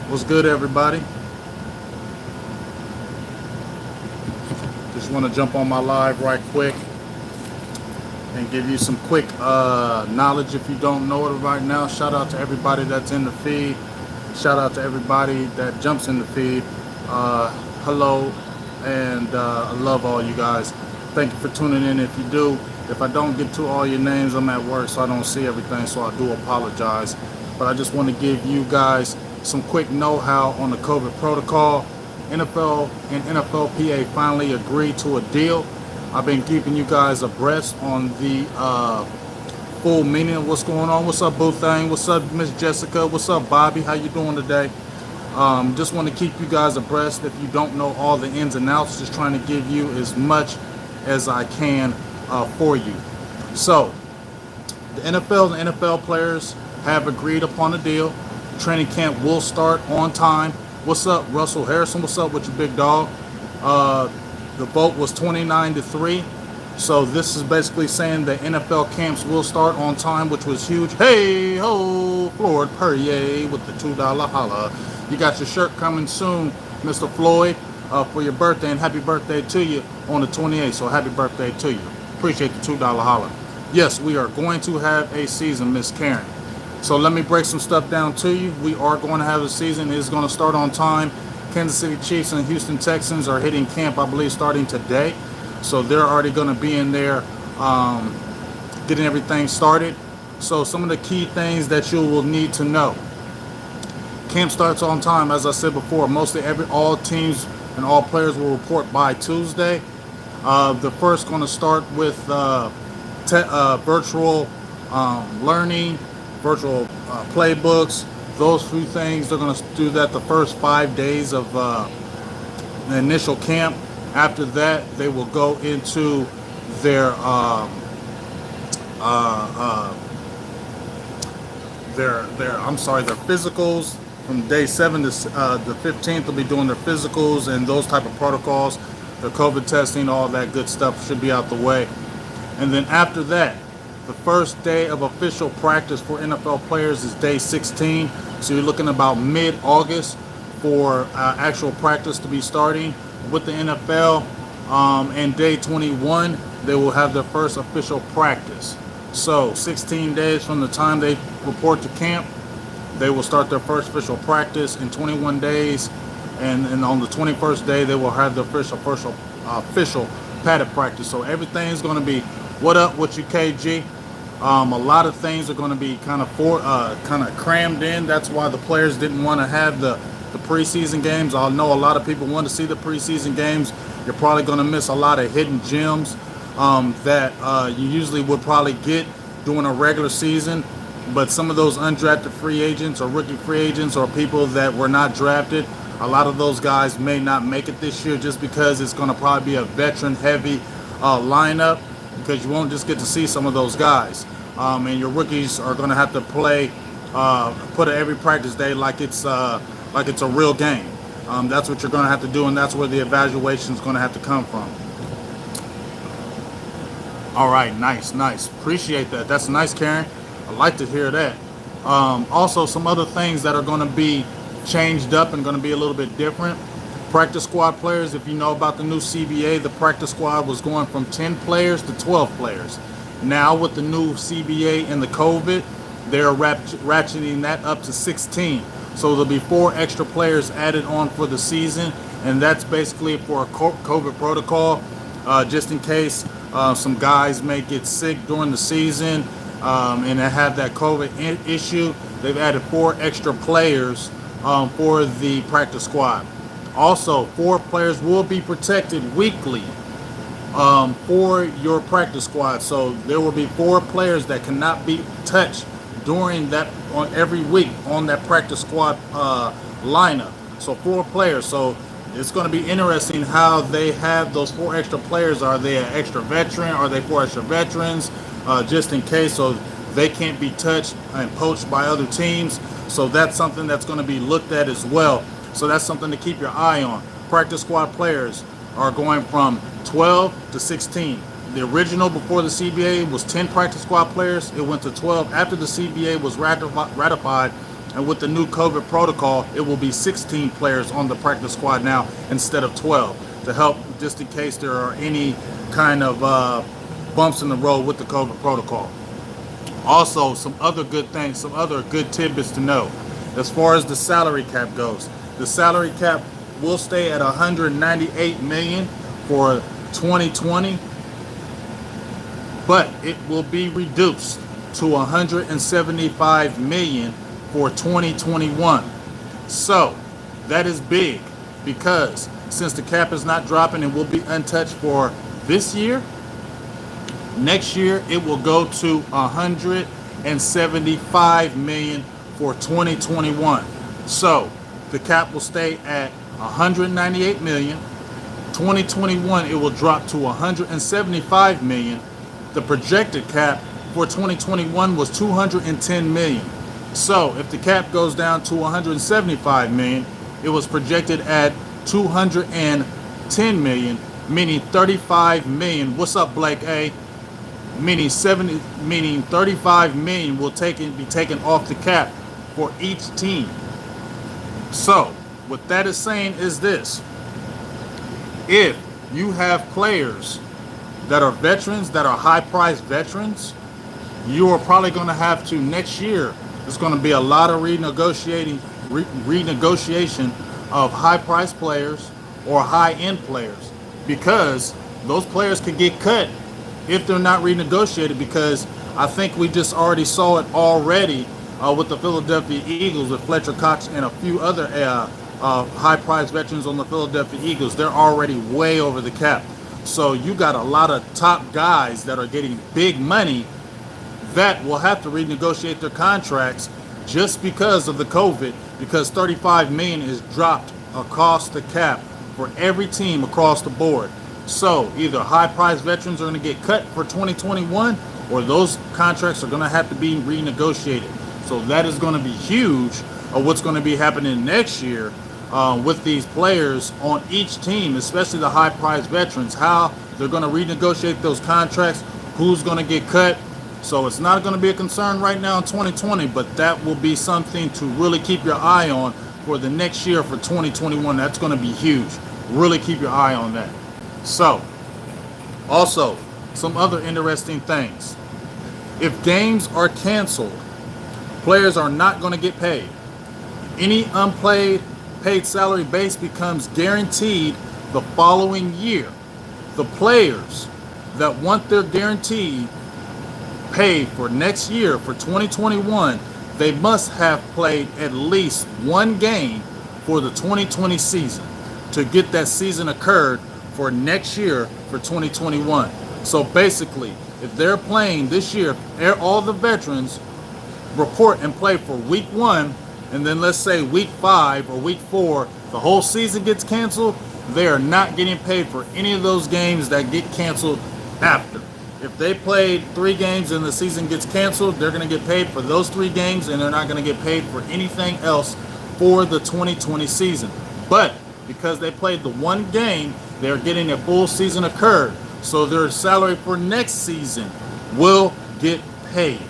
What's good, everybody? Just want to jump on my live right quick and give you some quick knowledge if you don't know it right now. Shout out to everybody that's in the feed. Shout out to everybody that jumps in the feed. Hello, and I love all you guys. Thank you for tuning in. If you do, if I don't get to all your names, I'm at work, so I don't see everything, so I do apologize. But I just want to give you guys some quick know-how on the COVID protocol. NFL and NFLPA finally agreed to a deal. I've been keeping you guys abreast on the full meaning of what's going on. What's up, Boo Thing? What's up, Miss Jessica? What's up, Bobby? How you doing today? Just want to keep you guys abreast. If you don't know all the ins and outs, just trying to give you as much as I can for you. So, the NFL and NFL players have agreed upon a deal. Training camp will start on time. What's up, Russell Harrison? What's up with you, big dog? The vote was 29-3. So this is basically saying that NFL camps will start on time, which was huge. Hey ho, Floyd Perrier with the $2 holla. You got your shirt coming soon, Mr. Floyd, for your birthday, and happy birthday to you on the 28th. So happy birthday to you. Appreciate the $2 holla. Yes, we are going to have a season, Miss Karen. So let me break some stuff down to you. We are going to have a season. It's going to start on time. Kansas City Chiefs and Houston Texans are hitting camp, I believe, starting today. So they're already going to be in there getting everything started. So some of the key things that you will need to know. Camp starts on time, as I said before. Mostly all teams and all players will report by Tuesday. The first going to start with virtual learning, virtual playbooks, those few things. They're going to do that the first 5 days of the initial camp. After that, they will go into their physicals. From day 7 to the 15th, they'll be doing their physicals and those type of protocols. The COVID testing, all that good stuff should be out the way. And then after that, the first day of official practice for NFL players is day 16. So you're looking about mid-August for actual practice to be starting with the NFL. And day 21, they will have their first official practice. So 16 days from the time they report to camp, they will start their first official practice in 21 days. And on the 21st day, they will have the official padded practice. So everything's going to be what up with you, KG. A lot of things are going to be kind of crammed in. That's why the players didn't want to have the preseason games. I know a lot of people want to see the preseason games. You're probably going to miss a lot of hidden gems that you usually would probably get during a regular season. But some of those undrafted free agents or rookie free agents or people that were not drafted, a lot of those guys may not make it this year just because it's going to probably be a veteran-heavy lineup, because you won't just get to see some of those guys. And your rookies are going to have to play, put every practice day like it's a real game. That's what you're going to have to do, and that's where the evaluation is going to have to come from. All right, nice. Appreciate that. That's nice, Karen. I like to hear that. Also, some other things that are going to be changed up and going to be a little bit different. Practice squad players, if you know about the new CBA, the practice squad was going from 10 players to 12 players. Now with the new CBA and the COVID, they're ratcheting that up to 16. So there'll be 4 extra players added on for the season, and that's basically for a COVID protocol, just in case some guys may get sick during the season and they have that COVID issue. They've added 4 extra players for the practice squad. Also, 4 players will be protected weekly for your practice squad. So there will be 4 players that cannot be touched during that on every week on that practice squad lineup. So 4 players. So it's going to be interesting how they have those 4 extra players. Are they an extra veteran? Are they 4 extra veterans? Just in case, so they can't be touched and poached by other teams. So that's something that's going to be looked at as well. So that's something to keep your eye on. Practice squad players are going from 12 to 16. The original before the CBA was 10 practice squad players. It went to 12. After the CBA was ratified, And with the new COVID protocol, it will be 16 players on the practice squad now instead of 12 to help just in case there are any kind of bumps in the road with the COVID protocol. Also, some other good things, some other good tidbits to know. As far as the salary cap goes, the salary cap will stay at 198 million for 2020, but it will be reduced to 175 million for 2021. So that is big because since the cap is not dropping and will be untouched for this year, next year it will go to 175 million for 2021. So the cap will stay at 198 million. 2021 it will drop to 175 million. The projected cap for 2021 was 210 million. So if the cap goes down to 175 million, it was projected at 210 million, meaning 35 million. What's up, Blake A? Meaning 35 million will be taken off the cap for each team. So what that is saying is this: if you have players that are veterans, that are high-priced veterans, you are probably going to have to next year. There's going to be a lot of renegotiation of high-priced players or high-end players, because those players could get cut if they're not renegotiated. Because I think we just already saw it already with the Philadelphia Eagles, with Fletcher Cox and a few other high-priced veterans on the Philadelphia Eagles. They're already way over the cap. So you got a lot of top guys that are getting big money that will have to renegotiate their contracts just because of the COVID, because 35 million is dropped across the cap for every team across the board. So either high-priced veterans are going to get cut for 2021, or those contracts are going to have to be renegotiated. So that is going to be huge of what's going to be happening next year with these players on each team, especially the high-priced veterans, how they're going to renegotiate those contracts, who's going to get cut. So it's not going to be a concern right now in 2020, but that will be something to really keep your eye on for the next year, for 2021. That's going to be huge. Really keep your eye on that. So, also, some other interesting things. If games are canceled, players are not going to get paid. Any unpaid salary base becomes guaranteed the following year. The players that want their guaranteed pay for next year, for 2021, they must have played at least one game for the 2020 season to get that season occurred for next year, for 2021. So basically, if they're playing this year, all the veterans report and play for week 1, and then let's say week 5 or week 4, the whole season gets canceled, they are not getting paid for any of those games that get canceled after. If they played 3 games and the season gets canceled, they're going to get paid for those 3 games, and they're not going to get paid for anything else for the 2020 season. But because they played the one game, they're getting a full season occurred. So their salary for next season will get paid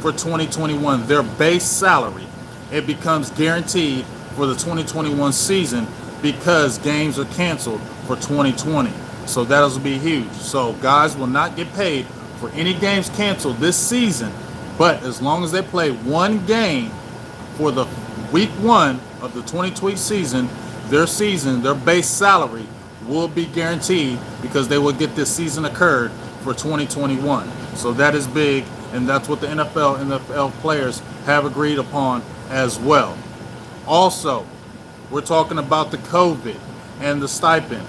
for 2021. Their base salary, it becomes guaranteed for the 2021 season because games are canceled for 2020. So that'll be huge. So guys will not get paid for any games canceled this season, but as long as they play one game for the week 1 of the 2020 season, their base salary will be guaranteed because they will get this season occurred for 2021. So that is big, and that's what the NFL players have agreed upon as well. Also, we're talking about the COVID and the stipend.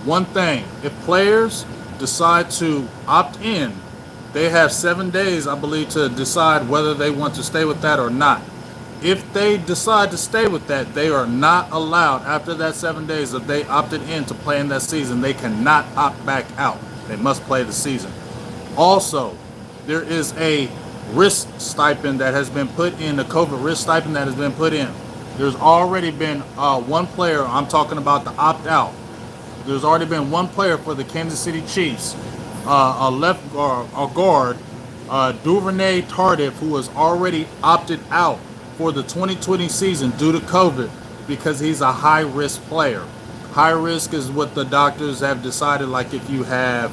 One thing, if players decide to opt in, they have 7 days, I believe, to decide whether they want to stay with that or not. If they decide to stay with that, they are not allowed, after that 7 days, if they opted in to play in that season, they cannot opt back out. They must play the season. Also, there is a risk stipend that has been put in, the COVID risk stipend that has been put in. There's already been one player, I'm talking about the opt-out. There's already been one player for the Kansas City Chiefs, a guard, Duvernay Tardif, who has already opted out for the 2020 season due to COVID because he's a high-risk player. High risk is what the doctors have decided, like if you have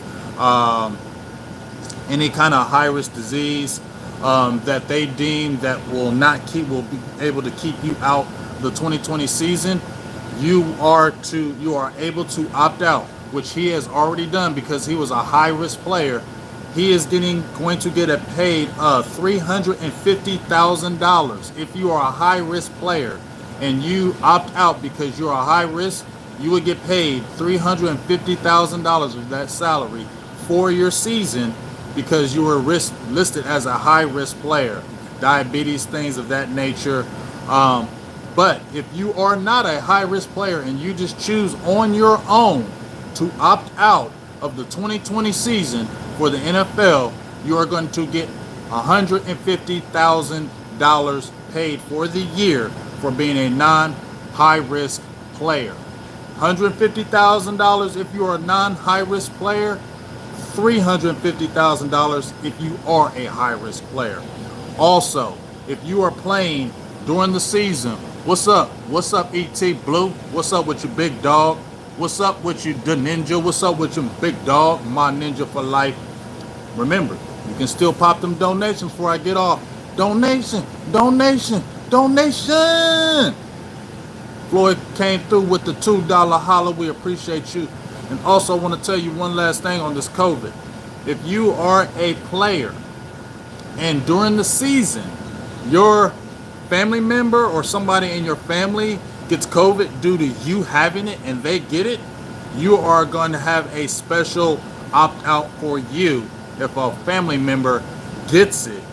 any kind of high-risk disease that they deem that will be able to keep you out the 2020 season, you are able to opt out, which he has already done because he was a high-risk player. He is going to get paid $350,000. If you are a high-risk player and you opt out because you're a high risk, you would get paid $350,000 of that salary for your season because you were listed as a high-risk player, diabetes, things of that nature. But if you are not a high-risk player and you just choose on your own to opt out of the 2020 season for the NFL, you are going to get $150,000 paid for the year for being a non-high-risk player. $150,000 if you are a non-high-risk player, $350,000 if you are a high-risk player. Also, if you are playing during the season, what's up? What's up, ET Blue? What's up with your big dog? What's up with you, the ninja? What's up with your big dog? My ninja for life. Remember, you can still pop them donations before I get off. Donation, donation, donation. Floyd came through with the $2 holla. We appreciate you. And also want to tell you one last thing on this COVID. If you are a player and during the season, your family member or somebody in your family gets COVID due to you having it and they get it, you are going to have a special opt-out for you if a family member gets it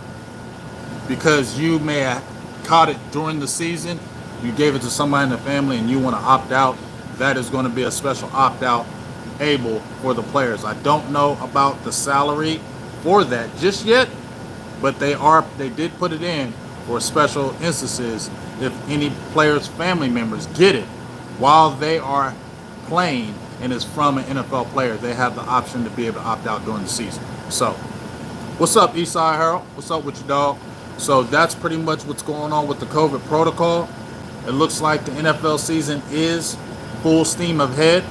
because you may have caught it during the season. You gave it to somebody in the family and you want to opt out, that is going to be a special opt-out able for the players. I don't know about the salary for that just yet, but they did put it in for special instances if any players' family members get it while they are playing and is from an NFL player, they have the option to be able to opt out during the season. So, what's up, Eastside Harold? What's up with you, dog? So that's pretty much what's going on with the COVID protocol. It looks like the NFL season is full steam ahead.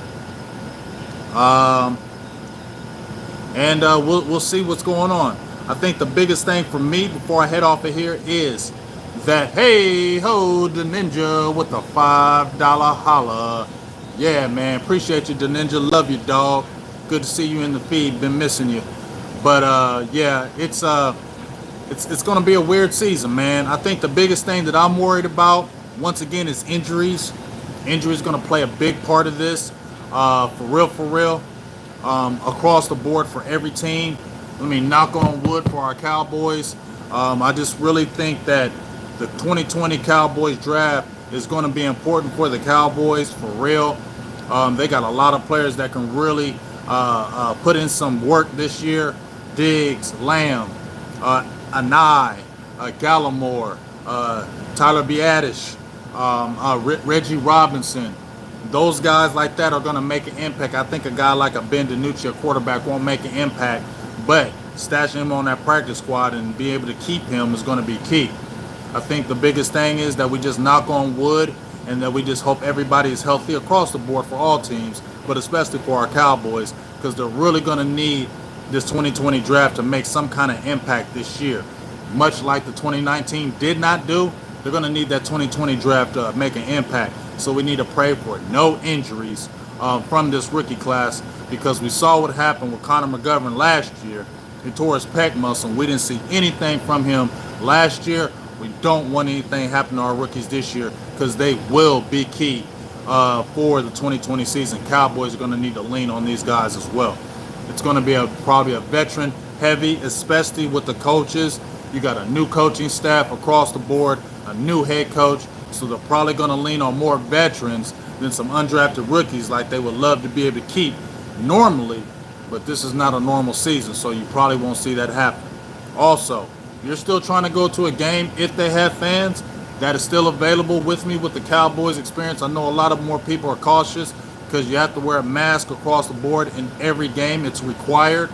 We'll see what's going on. I think the biggest thing for me before I head off of here is that, hey ho, the ninja with the $5 holla. Yeah, man, appreciate you, the ninja. Love you, dog. Good to see you in the feed. Been missing you. But yeah, it's gonna be a weird season, man. I think the biggest thing that I'm worried about, once again, is injuries. Injuries gonna play a big part of this. For real. Across the board for every team. Let me knock on wood for our Cowboys. I just really think that the 2020 Cowboys draft is going to be important for the Cowboys, for real. They got a lot of players that can really put in some work this year. Diggs, Lamb, Anai, Gallimore, Tyler Biadasz, Reggie Robinson. Those guys like that are going to make an impact. I think a guy like a Ben DiNucci, a quarterback, won't make an impact, but stashing him on that practice squad and be able to keep him is going to be key. I think the biggest thing is that we just knock on wood and that we just hope everybody is healthy across the board for all teams, but especially for our Cowboys, because they're really going to need this 2020 draft to make some kind of impact this year. Much like the 2019 did not do, they're going to need that 2020 draft to make an impact. So we need to pray for no injuries from this rookie class, because we saw what happened with Connor McGovern last year. He tore his pec muscle. We didn't see anything from him last year. We don't want anything happen to our rookies this year, because they will be key for the 2020 season. Cowboys are going to need to lean on these guys as well. It's going to be probably a veteran heavy, especially with the coaches. You got a new coaching staff across the board, a new head coach. So they're probably going to lean on more veterans than some undrafted rookies like they would love to be able to keep normally. But this is not a normal season, so you probably won't see that happen. Also, you're still trying to go to a game if they have fans. That is still available with me with the Cowboys experience. I know a lot of more people are cautious because you have to wear a mask across the board in every game. It's required.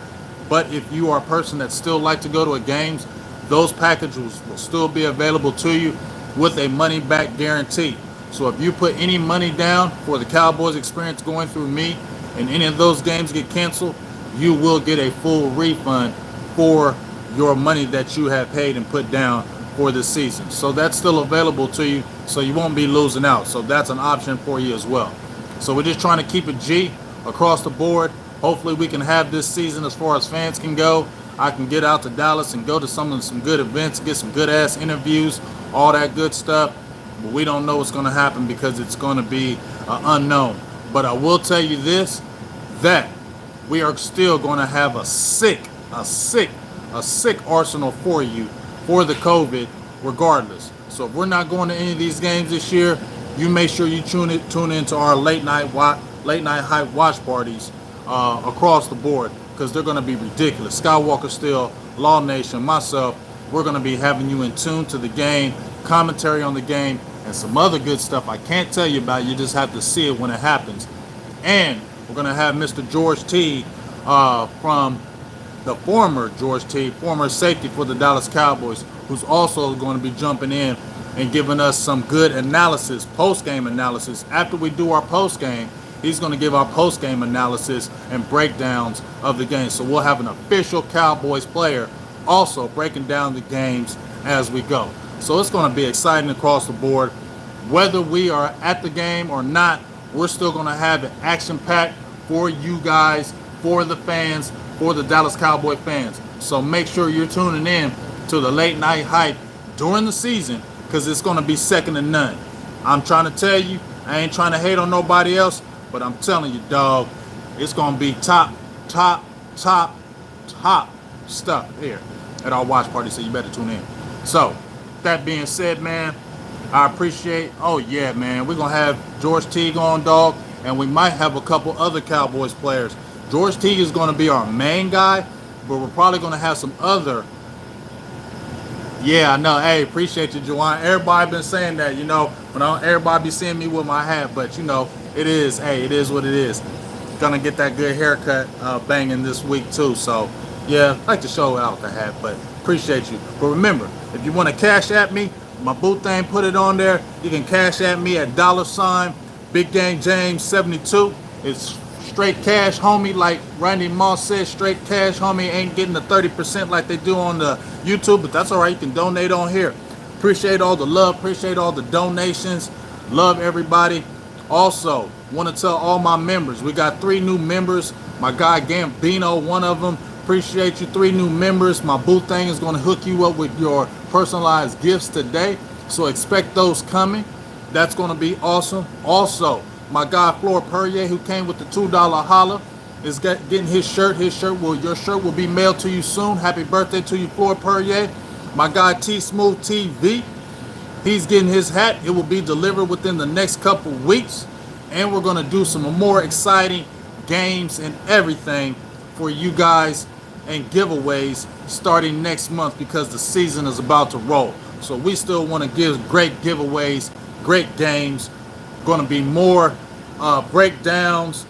But if you are a person that still like to go to a games, those packages will still be available to you. with a money back guarantee. So if you put any money down for the Cowboys experience going through me and any of those games get canceled, you will get a full refund for your money that you have paid and put down for this season. So that's still available to you, so you won't be losing out. So that's an option for you as well. So we're just trying to keep it G across the board. Hopefully we can have this season as far as fans can go. I can get out to Dallas and go to some good events, get some good ass interviews, all that good stuff. But we don't know what's going to happen because it's going to be unknown. But I will tell you this, that we are still going to have a sick arsenal for you for the COVID regardless. So if we're not going to any of these games this year, you make sure you tune into our late night hype watch parties across the board, because they're going to be ridiculous. Skywalker Steel, Law Nation, myself, we're going to be having you in tune to the game, commentary on the game, and some other good stuff I can't tell you about. You just have to see it when it happens. And we're going to have Mr. George T from the former safety for the Dallas Cowboys, who's also going to be jumping in and giving us some good analysis, post-game analysis. After we do our post-game, he's going to give our post-game analysis and breakdowns of the game. So we'll have an official Cowboys player also breaking down the games as we go. So it's going to be exciting across the board. Whether we are at the game or not, we're still going to have an action-packed for you guys, for the fans, for the Dallas Cowboy fans. So make sure you're tuning in to the late night hype during the season, because it's going to be second to none. I'm trying to tell you, I ain't trying to hate on nobody else, but I'm telling you, dog, it's going to be top stuff here at our watch party, so you better tune in. So, that being said, man, I appreciate, oh yeah, man, we're going to have George Teague on, dog, and we might have a couple other Cowboys players. George Teague is going to be our main guy, but we're probably going to have some other. Yeah, I know. Hey, appreciate you, Juwan. Everybody been saying that, when everybody be seeing me with my hat, but it is what it is. Gonna get that good haircut banging this week too. So yeah, like to show out the hat, but appreciate you. But remember, if you want to cash at me, my boot thing, put it on there. You can cash at me at $ Big Game James 72. It's straight cash, homie. Like Randy Moss said, straight cash, homie. Ain't getting the 30% like they do on the YouTube, but that's all right. You can donate on here. Appreciate all the love. Appreciate all the donations. Love everybody. Also, want to tell all my members, we got 3 new members. My guy Gambino, one of them. Appreciate you, 3 new members. My booth thing is going to hook you up with your personalized gifts today, so expect those coming. That's going to be awesome. Also, my guy Floor Perrier, who came with the $2 holla, is getting his shirt. Your shirt will be mailed to you soon. Happy birthday to you, Floor Perrier. My guy T Smooth TV, he's getting his hat. It will be delivered within the next couple weeks, and we're going to do some more exciting games and everything for you guys and giveaways starting next month, because the season is about to roll. So we still want to give great giveaways, great games. Going to be more breakdowns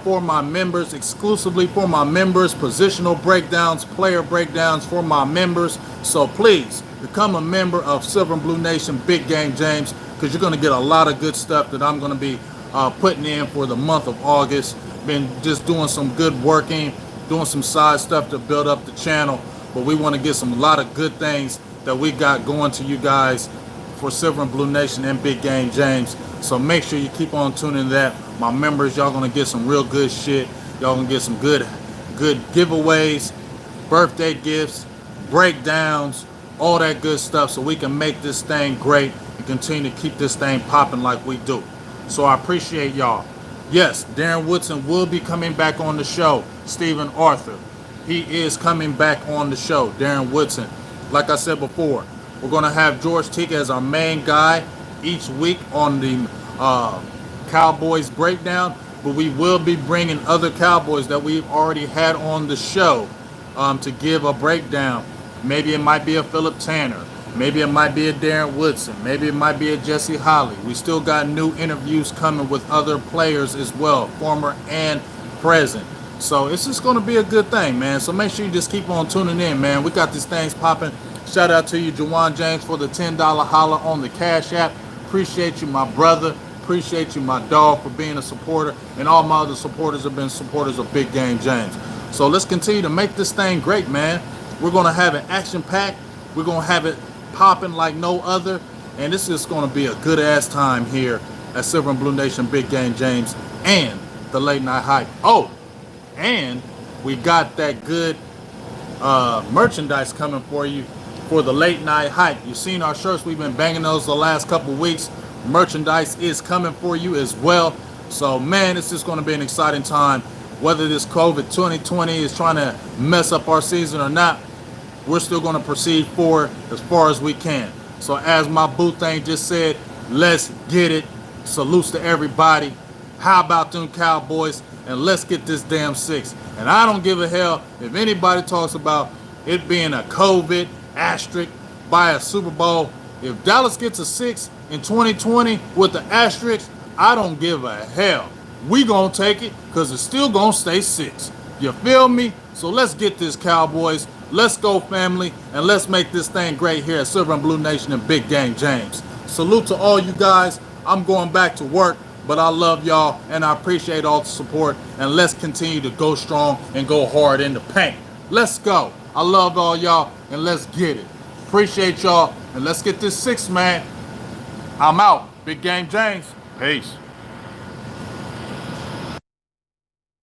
for my members, exclusively for my members, positional breakdowns, player breakdowns for my members. So please become a member of Silver and Blue Nation Big Game James, because you're going to get a lot of good stuff that I'm going to be putting in for the month of August. Been just doing some good working, doing some side stuff to build up the channel, but we want to get a lot of good things that we got going to you guys for Silver and Blue Nation and Big Game James. So make sure you keep on tuning in that. My members, y'all gonna get some real good shit. Y'all gonna get some good giveaways, birthday gifts, breakdowns, all that good stuff, so we can make this thing great and continue to keep this thing popping like we do. So I appreciate y'all. Yes, Darren Woodson will be coming back on the show. Stephen Arthur, he is coming back on the show. Darren Woodson. Like I said before, we're going to have George Teague as our main guy each week on the Cowboys breakdown, but we will be bringing other Cowboys that we've already had on the show to give a breakdown. Maybe it might be a Philip Tanner. Maybe it might be a Darren Woodson. Maybe it might be a Jesse Holley. We still got new interviews coming with other players as well, former and present. So it's just going to be a good thing, man. So make sure you just keep on tuning in, man. We got these things popping. Shout out to you, Jawan James, for the $10 holler on the Cash App. Appreciate you, my brother. Appreciate you, my dog, for being a supporter. And all my other supporters have been supporters of Big Game James. So let's continue to make this thing great, man. We're going to have it action-packed. We're going to have it popping like no other. And this is going to be a good-ass time here at Silver and Blue Nation, Big Game James, and the Late Night Hype. Oh, and we got that good merchandise coming for you for the Late Night Hype. You've seen our shirts. We've been banging those the last couple weeks. Merchandise is coming for you as well. So, man, it's just going to be an exciting time. Whether this COVID 2020 is trying to mess up our season or not, we're still going to proceed forward as far as we can. So as my boo thing just said, let's get it. Salutes to everybody. How about them Cowboys? And let's get this damn 6. And I don't give a hell if anybody talks about it being a COVID asterisk by a Super Bowl. If Dallas gets a 6 in 2020 with the asterisk, I don't give a hell. We gonna take it because it's still gonna stay 6. You feel me? So let's get this, Cowboys. Let's go, family, and let's make this thing great here at Silver and Blue Nation and Big Game James. Salute to all you guys. I'm going back to work, but I love y'all, and I appreciate all the support, and let's continue to go strong and go hard in the paint. Let's go. I love all y'all, and let's get it. Appreciate y'all, and let's get this 6, man. I'm out. Big Game James. Peace.